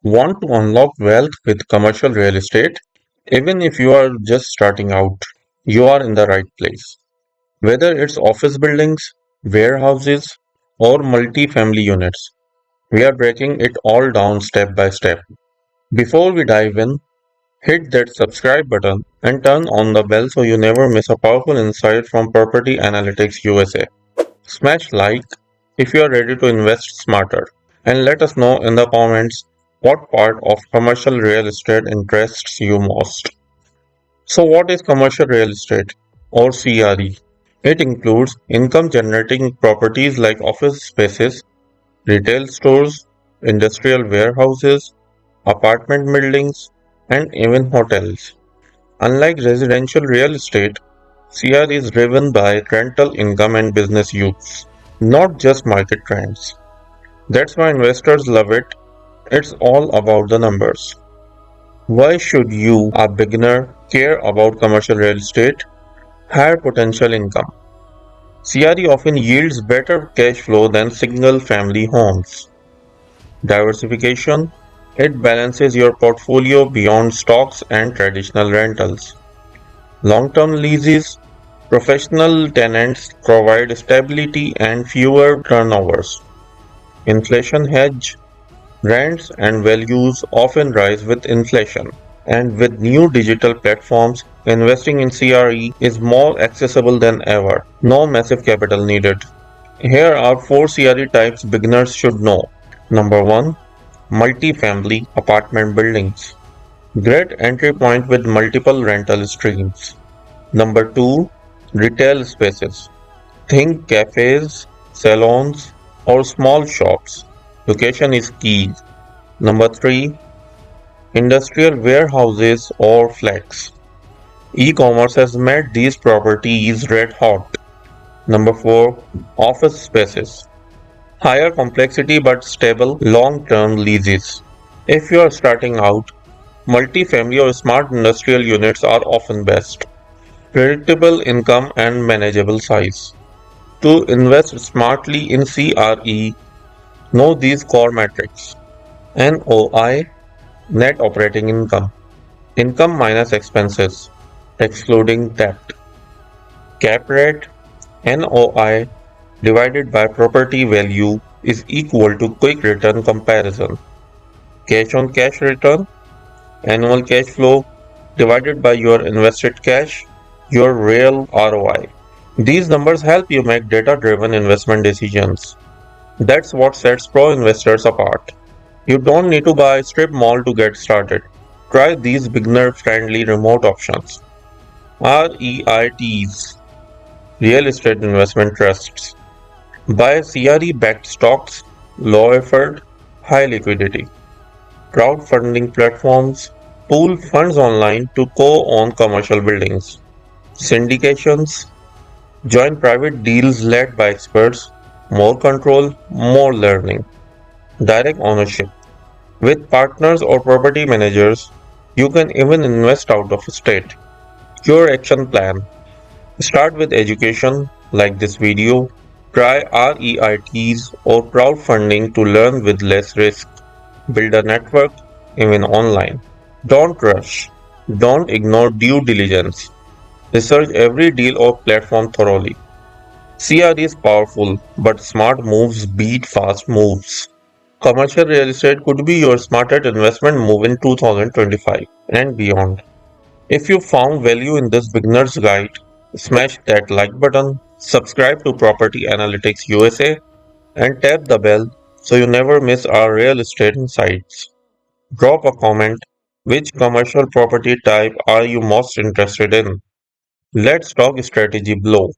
Want to unlock wealth with commercial real estate? Even if you are just starting out, you are in the right place. Whether it's office buildings, warehouses, or multi-family units, we are breaking it all down step by step. Before we dive in, hit that subscribe button and turn on the bell so you never miss a powerful insight from Property Analytics USA. Smash like if you are ready to invest smarter, and let us know in the comments what part of commercial real estate interests you most. So, what is commercial real estate or CRE? It includes income generating properties like office spaces, retail stores, industrial warehouses, apartment buildings, and even hotels. Unlike residential real estate, CRE is driven by rental income and business use, not just market trends. That's why investors love it. It's all about the numbers. Why should you, a beginner, care about commercial real estate? Higher potential income. CRE often yields better cash flow than single family homes. Diversification. It balances your portfolio beyond stocks and traditional rentals. Long-term leases. Professional tenants provide stability and fewer turnovers. Inflation hedge. Rents and values often rise with inflation. And with new digital platforms, investing in CRE is more accessible than ever. No massive capital needed. Here are 4 CRE types beginners should know. Number 1. Multi-family apartment buildings. Great entry point with multiple rental streams. Number 2. Retail spaces. Think cafes, salons, or small shops. Location is key. Number 3. Industrial warehouses or flats. E-commerce has made these properties red hot. Number 4. Office spaces. Higher complexity but stable long-term leases. If you are starting out, multi-family or smart industrial units are often best. Predictable income and manageable size. To invest smartly in CRE, know these core metrics. NOI, net operating income. Income minus expenses, excluding debt. Cap rate, NOI divided by property value is equal to quick return comparison. Cash on cash return, annual cash flow divided by your invested cash, your real ROI. These numbers help you make data-driven investment decisions. That's what sets pro investors apart. You don't need to buy a strip mall to get started. Try these beginner-friendly remote options. REITs, Real Estate Investment Trusts. Buy CRE-backed stocks, low effort, high liquidity. Crowdfunding platforms pool funds online to co-own commercial buildings. Syndications join private deals led by experts, more control, more learning. Direct ownership. With partners or property managers, you can even invest out of state. Your action plan. Start with education, like this video. Try REITs or crowdfunding to learn with less risk. Build a network, even online. Don't rush. Don't ignore due diligence. Research every deal or platform thoroughly. CRE is powerful, but smart moves beat fast moves. Commercial real estate could be your smartest investment move in 2025 and beyond. If you found value in this beginner's guide, smash that like button, subscribe to Property Analytics USA, and tap the bell so you never miss our real estate insights. Drop a comment. Which commercial property type are you most interested in? Let's talk strategy below.